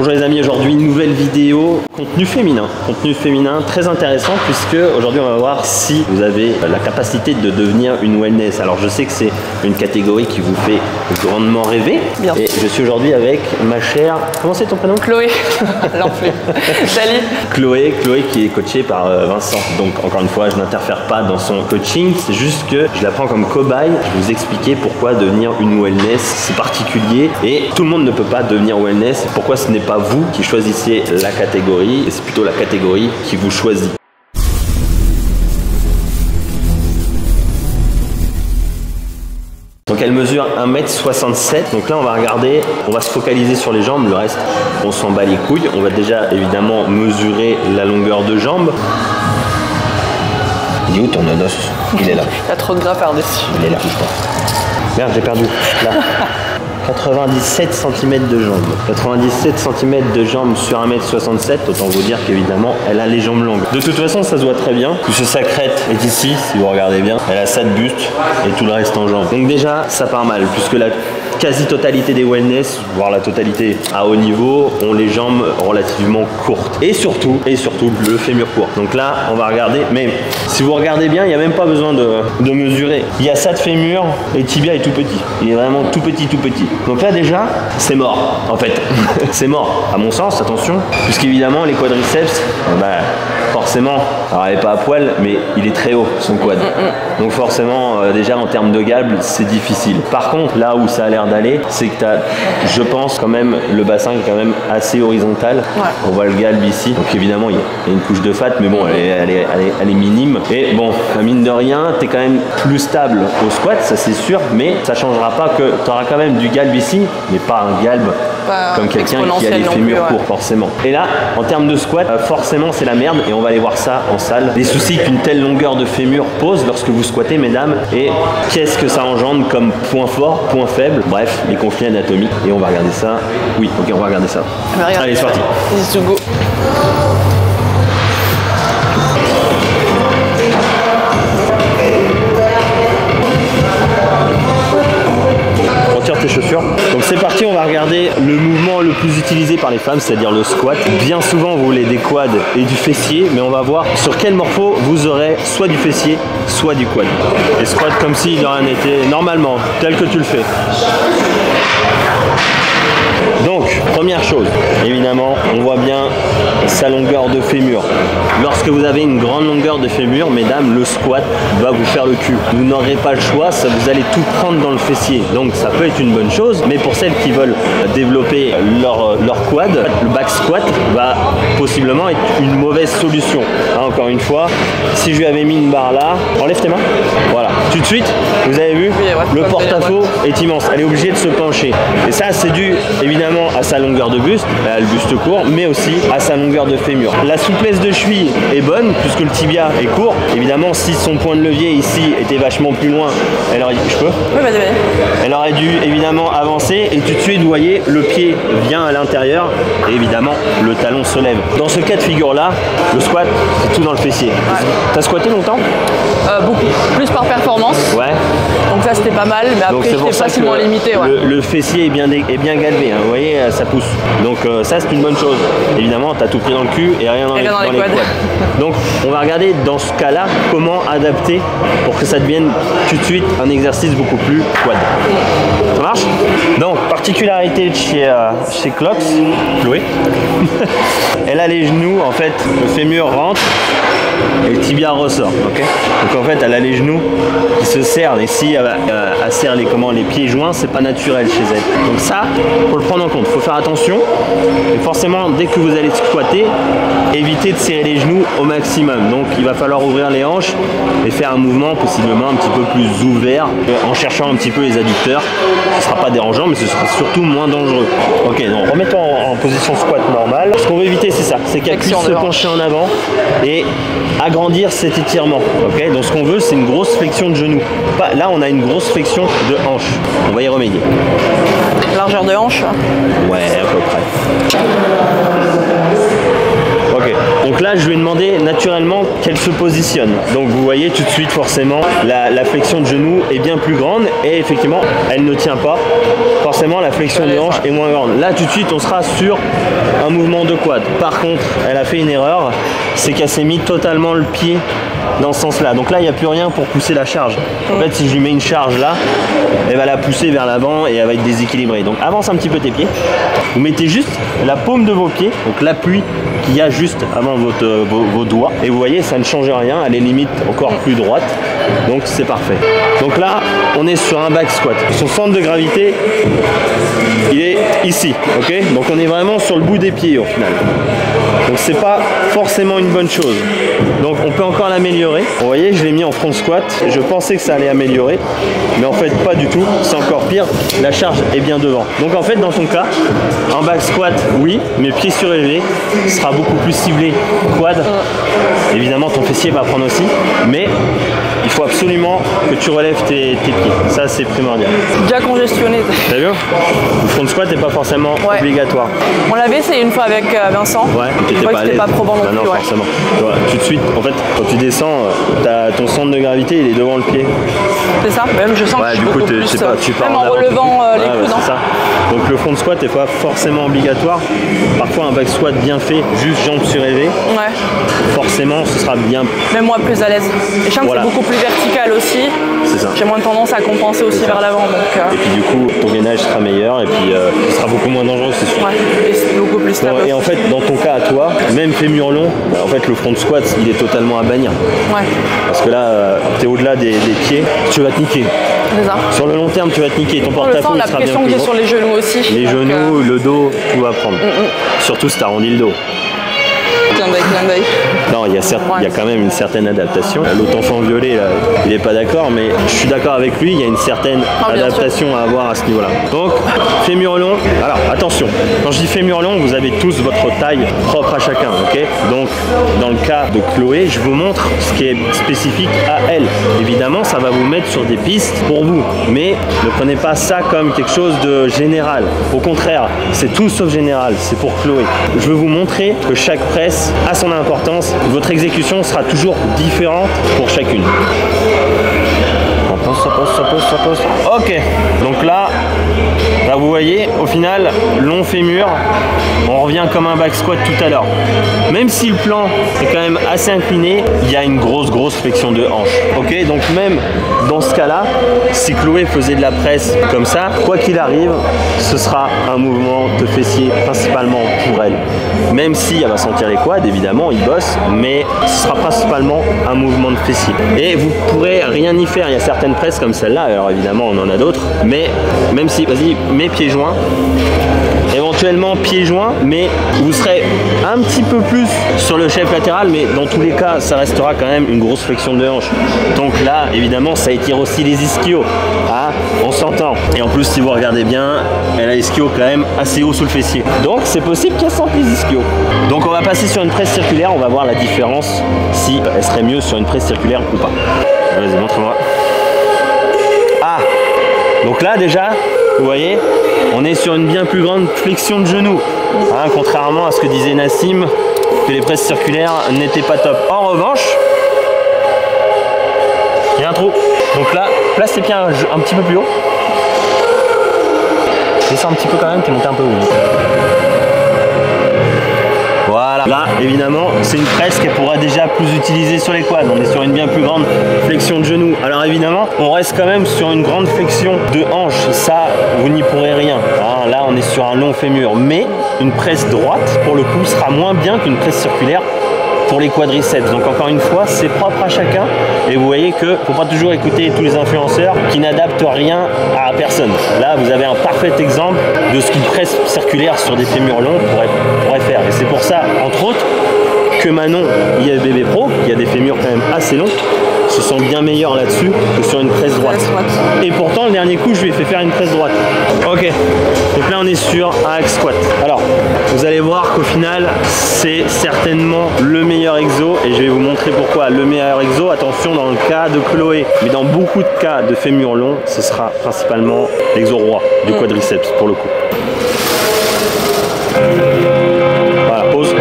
Bonjour les amis, aujourd'hui nouvelle vidéo contenu féminin très intéressant puisque aujourd'hui on va voir si vous avez la capacité de devenir une wellness. Alors je sais que c'est une catégorie qui vous fait grandement rêver. Bien. Et je suis aujourd'hui avec ma chère, comment c'est ton prénom? Chloé, l'enflure. Salut. Chloé qui est coachée par Vincent. Donc encore une fois, je n'interfère pas dans son coaching, c'est juste que je la prends comme cobaye. Je vais vous expliquer pourquoi devenir une wellness c'est particulier et tout le monde ne peut pas devenir wellness. Pourquoi ce n'est pas vous qui choisissez la catégorie et c'est plutôt la catégorie qui vous choisit. Donc elle mesure 1m67, donc là on va regarder, on va se focaliser sur les jambes, le reste on s'en bat les couilles. On va déjà évidemment mesurer la longueur de jambe. Il est où ton nonos? Il est là. Il y a trop de gras par-dessus. Il est là, je crois. Merde, j'ai perdu. Là. 97 cm de jambes. 97 cm de jambes sur 1m67, autant vous dire qu'évidemment, elle a les jambes longues. De toute façon, ça se voit très bien, puisque sa crête est ici, si vous regardez bien. Elle a ça de buste et tout le reste en jambes. Donc déjà, ça part mal, puisque la quasi-totalité des wellness, voire la totalité à haut niveau, ont les jambes relativement courtes. Et surtout, le fémur court. Donc là, on va regarder, mais si vous regardez bien, il n'y a même pas besoin de mesurer. Il y a ça de fémur et le tibia est tout petit. Il est vraiment tout petit. Donc là déjà, c'est mort en fait. C'est mort, à mon sens, attention, puisqu'évidemment les quadriceps, forcément, alors elle n'est pas à poil, mais il est très haut son quad. Donc forcément, déjà en termes de galbe, c'est difficile. Par contre, là où ça a l'air d'aller, c'est que tu as, je pense quand même, le bassin est quand même assez horizontal. Ouais. On voit le galbe ici. Donc évidemment, il y a une couche de fat, mais bon, elle est minime. Et bon, mine de rien, tu es quand même plus stable au squat, ça c'est sûr, mais ça changera pas que tu auras quand même du galbe ici, mais pas un galbe comme quelqu'un qui a les fémurs courts, forcément. Et là, en termes de squat, forcément, c'est la merde, et on va aller voir ça en salle. Les soucis qu'une telle longueur de fémur pose lorsque vous squattez, mesdames, et qu'est-ce que ça engendre comme point fort, point faible, bref, les conflits anatomiques. Et on va regarder ça. Oui, ok, on va regarder ça. Allez, c'est parti. Let's go. Tes chaussures. Donc c'est parti, on va regarder le mouvement le plus utilisé par les femmes, c'est-à-dire le squat. Bien souvent vous voulez des quads et du fessier, mais on va voir sur quel morpho vous aurez soit du fessier, soit du quad. Et squat comme s'il y en était normalement, tel que tu le fais. Donc, première chose, évidemment, on voit bien sa longueur de fémur. Lorsque vous avez une grande longueur de fémur, mesdames, le squat va vous faire le cul. Vous n'aurez pas le choix, ça vous allez tout prendre dans le fessier. Donc ça peut être une bonne chose, mais pour celles qui veulent développer leur quad, le back squat va possiblement être une mauvaise solution. Hein, encore une fois, si je lui avais mis une barre là, enlève tes mains. Voilà, tout de suite, vous avez vu, le porte-à-faux est immense. Elle est obligée de se pencher. Et ça, c'est dû évidemment à sa longueur de buste, elle a le buste court, mais aussi à sa longueur de fémur. La souplesse de cheville est bonne puisque le tibia est court. Évidemment, si son point de levier ici était vachement plus loin, elle aurait, je peux ? Oui, vas-y. Elle aurait dû évidemment avancer et tout de suite, vous voyez, le pied vient à l'intérieur et évidemment, le talon se lève. Dans ce cas de figure-là, le squat, c'est tout dans le fessier. Ouais. T'as squatté longtemps ? Beaucoup, plus par performance. Ouais. Donc ça c'était pas mal, mais après j'étais facilement limité. Ouais. Le fessier est bien galbé, hein, vous voyez, ça pousse. Donc ça c'est une bonne chose. Évidemment, tu as tout pris dans le cul et rien dans les quads. Donc on va regarder dans ce cas-là comment adapter pour que ça devienne tout de suite un exercice beaucoup plus quad. Ça marche? Donc, particularité de chez Chloé, elle a les genoux, en fait, le fémur rentre et le tibia ressort, ok? Donc en fait elle a les genoux qui se serrent et si elle serre les pieds joints, c'est pas naturel chez elle. Donc ça, faut le prendre en compte, faut faire attention et forcément dès que vous allez squatter, évitez de serrer les genoux au maximum. Donc il va falloir ouvrir les hanches et faire un mouvement possiblement un petit peu plus ouvert en cherchant un petit peu les adducteurs. Ce sera pas dérangeant mais ce sera surtout moins dangereux. Ok, donc remettons en position squat normale. Ce qu'on veut éviter c'est ça, c'est qu'elle puisse se pencher en avant et agrandir cet étirement. Ok, donc ce qu'on veut c'est une grosse flexion de genou. Là on a une grosse flexion de hanche. On va y remédier. Largeur de hanche. Ouais, à peu près. Ok, donc là je lui ai demandé naturellement qu'elle se positionne. Donc vous voyez tout de suite forcément la flexion de genou est bien plus grande et effectivement elle ne tient pas. Forcément la flexion de hanche est moins grande. Là tout de suite on sera sur un mouvement de quad. Par contre elle a fait une erreur, c'est qu'elle s'est mis totalement le pied dans ce sens là. Donc là il n'y a plus rien pour pousser la charge. En fait si je lui mets une charge là, elle va la pousser vers l'avant et elle va être déséquilibrée. Donc avance un petit peu tes pieds. Vous mettez juste la paume de vos pieds, donc l'appui qu'il y a juste avant vos doigts. Et vous voyez, ça ne change rien, elle est limite encore plus droite. Donc c'est parfait. Donc là, on est sur un back squat. Son centre de gravité, il est ici. Ok, donc on est vraiment sur le bout des pieds au final. Donc c'est pas forcément une bonne chose. Donc on peut encore l'améliorer. Vous voyez, je l'ai mis en front squat. Je pensais que ça allait améliorer, mais en fait pas du tout. C'est encore pire. La charge est bien devant. Donc en fait dans ton cas, un back squat, oui, mais pied surélevé sera beaucoup plus ciblé quad. Évidemment ton fessier va prendre aussi, mais il faut absolument que tu relèves tes pieds. Ça c'est primordial. Déjà congestionné. T'as vu? Le front squat n'est pas forcément obligatoire. On l'avait essayé une fois avec Vincent. Ouais, t'étais pas probant non plus. Non, forcément. Voilà, tout de suite, en fait, quand tu descends, ton centre de gravité il est devant le pied. C'est ça, même je sens que je suis beaucoup plus, tu pars même en relevant les coudes. C'est ça. Donc le front squat n'est pas forcément obligatoire. Parfois un back squat bien fait, juste jambes surélevées, forcément ce sera bien. Même moi plus à l'aise. Et je sens que c'est beaucoup plus vertical aussi. C'est ça. J'ai moins tendance à compenser aussi vers l'avant. Et puis du coup ton gainage sera meilleur et puis il sera beaucoup moins dangereux, c'est sûr. Ouais, et c'est beaucoup plus stable. Et en fait dans ton cas à toi, même fémur long, en fait le front squat il est totalement à bannir. Ouais. Parce que là tu es au-delà des pieds, tu vas te niquer. Ça. Sur le long terme, tu vas te niquer. Ton porte-à-faux sera bien plus. La pression que j'ai sur les genoux aussi. Les genoux, le dos, tout va prendre. Surtout si tu arrondis le dos. Clin d'œil. Non, il y a quand même une certaine adaptation. L'autre enfant violet, là, il n'est pas d'accord, mais je suis d'accord avec lui, il y a une certaine adaptation à avoir à ce niveau-là. Donc, fémur long. Alors, attention, quand je dis fémur long, vous avez tous votre taille propre à chacun, ok? Donc, dans le cas de Chloé, je vous montre ce qui est spécifique à elle. Évidemment, ça va vous mettre sur des pistes pour vous, mais ne prenez pas ça comme quelque chose de général. Au contraire, c'est tout sauf général, c'est pour Chloé. Je veux vous montrer que chaque presse a son importance. Votre exécution sera toujours différente pour chacune. Ça pose. Ok, donc là vous voyez, au final, long fémur, on revient comme un back squat tout à l'heure. Même si le plan est quand même assez incliné, il y a une grosse flexion de hanche. Ok, donc même dans ce cas-là, si Chloé faisait de la presse comme ça, quoi qu'il arrive, ce sera un mouvement de fessier principalement pour elle. Même si elle va sentir les quads, évidemment, il bosse, mais ce sera principalement un mouvement de fessier. Et vous pourrez rien y faire, il y a certaines presses comme celle-là, alors évidemment on en a d'autres, mais même si, vas-y, mets pieds joints, éventuellement pieds joints, mais vous serez un petit peu plus sur le chef latéral, mais dans tous les cas ça restera quand même une grosse flexion de hanche. Donc là évidemment ça étire aussi les ischios, ah, on s'entend. Et en plus si vous regardez bien, elle a l'ischio quand même assez haut sous le fessier, donc c'est possible qu'elle sente les ischios. Donc on va passer sur une presse circulaire, on va voir la différence, si elle serait mieux sur une presse circulaire ou pas. Vas-y, montre-moi. Ah, donc là déjà, vous voyez, on est sur une bien plus grande flexion de genou, hein, contrairement à ce que disait Nassim, que les presses circulaires n'étaient pas top. En revanche, il y a un trou. Donc là, place tes pieds un petit peu plus haut. Descends un petit peu quand même, t'es monté un peu haut. Voilà. Là, évidemment, c'est une presse qu'elle pourra déjà plus utiliser sur les quads. On est sur une bien plus grande flexion de genou. Alors évidemment, on reste quand même sur une grande flexion de hanche. Ça, vous n'y pourrez rien. Hein, là, on est sur un long fémur. Mais une presse droite, pour le coup, sera moins bien qu'une presse circulaire pour les quadriceps. Donc encore une fois, c'est propre à chacun. Et vous voyez que faut pas toujours écouter tous les influenceurs qui n'adaptent rien à personne. Là, vous avez un parfait exemple de ce qu'une presse circulaire sur des fémurs longs pourrait faire. Et c'est pour ça, entre autres, que Manon IFBB Pro, qui a des fémurs quand même assez longs, se sent bien meilleur là-dessus que sur une presse droite. Et pourtant, le dernier coup, je lui ai fait faire une presse droite. Ok, donc là, on est sur un hack squat. Alors, vous allez voir qu'au final, c'est certainement le meilleur exo, et je vais vous montrer pourquoi. Le meilleur exo, attention, dans le cas de Chloé, mais dans beaucoup de cas de fémur long, ce sera principalement l'exo roi du quadriceps, pour le coup. Voilà, pause.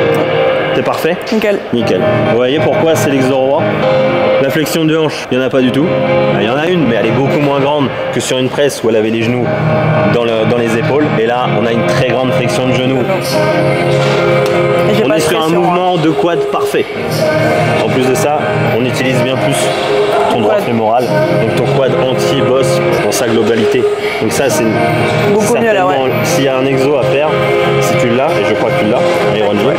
T'es C'est parfait? Nickel. Nickel. Vous voyez pourquoi c'est l'exo-roi? La flexion de hanche, il n'y en a pas du tout. Il y en a une, mais elle est beaucoup moins grande que sur une presse où elle avait les genoux dans les épaules. Et là, on a une très grande flexion de genoux. On est sur un mouvement de quad parfait. En plus de ça, on utilise bien plus ton droit fémoral, donc ton quad anti-boss dans sa globalité. Donc ça, c'est certainement, s'il y a un exo à faire, si tu l'as, et je crois que tu l'as, Iron Gym,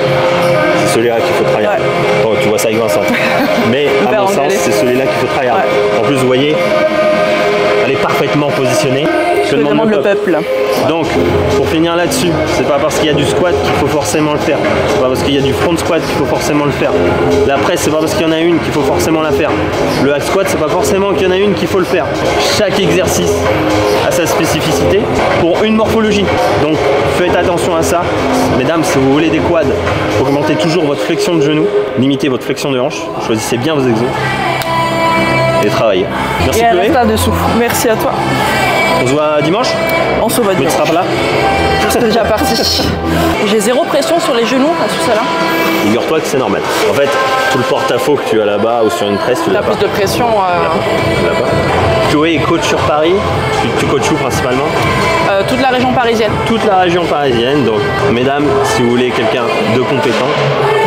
c'est celui-là qu'il faut travailler. Oh, tu vois ça avec Vincent. Mais à mon sens, c'est celui-là qu'il faut travailler. En plus, vous voyez, elle est parfaitement positionnée. Je demande le peuple. Donc, pour finir là-dessus, c'est pas parce qu'il y a du squat qu'il faut forcément le faire. C'est pas parce qu'il y a du front squat qu'il faut forcément le faire. La presse, c'est pas parce qu'il y en a une qu'il faut forcément la faire. Le hack squat, c'est pas forcément qu'il y en a une qu'il faut le faire. Chaque exercice a sa spécificité pour une morphologie. Donc, faites attention à ça. Mesdames, si vous voulez des quads, augmentez toujours votre flexion de genou, limitez votre flexion de hanche, choisissez bien vos exos et travaillez. Merci Chloé. Reste là-dessous. Merci à toi. On se voit dimanche? On se voit dimanche. Tu seras pas là? Je suis déjà parti. J'ai zéro pression sur les genoux à tout ça là. Figure-toi que c'est normal. En fait, tout le porte-à-faux que tu as là-bas ou sur une presse, tu l'as pas. Plus de pression. Tu l'as pas. Chloé est coach sur Paris. Tu coaches où principalement? Toute la région parisienne. Toute la région parisienne. Donc, mesdames, si vous voulez quelqu'un de compétent,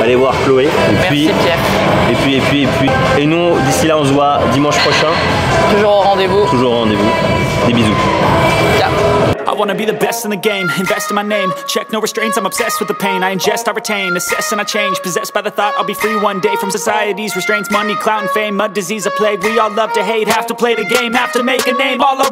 allez voir Chloé. Merci Pierre. Et nous, d'ici là, on se voit dimanche prochain. Toujours au rendez-vous. Toujours au rendez-vous. Des bisous. Yeah. I wanna be the best in the game, invest in my name. Check no restraints, I'm obsessed with the pain. I ingest, I retain, assess and I change. Possessed by the thought I'll be free one day from society's restraints. Money, clout and fame, mud, disease, a plague. We all love to hate, have to play the game, have to make a name. All our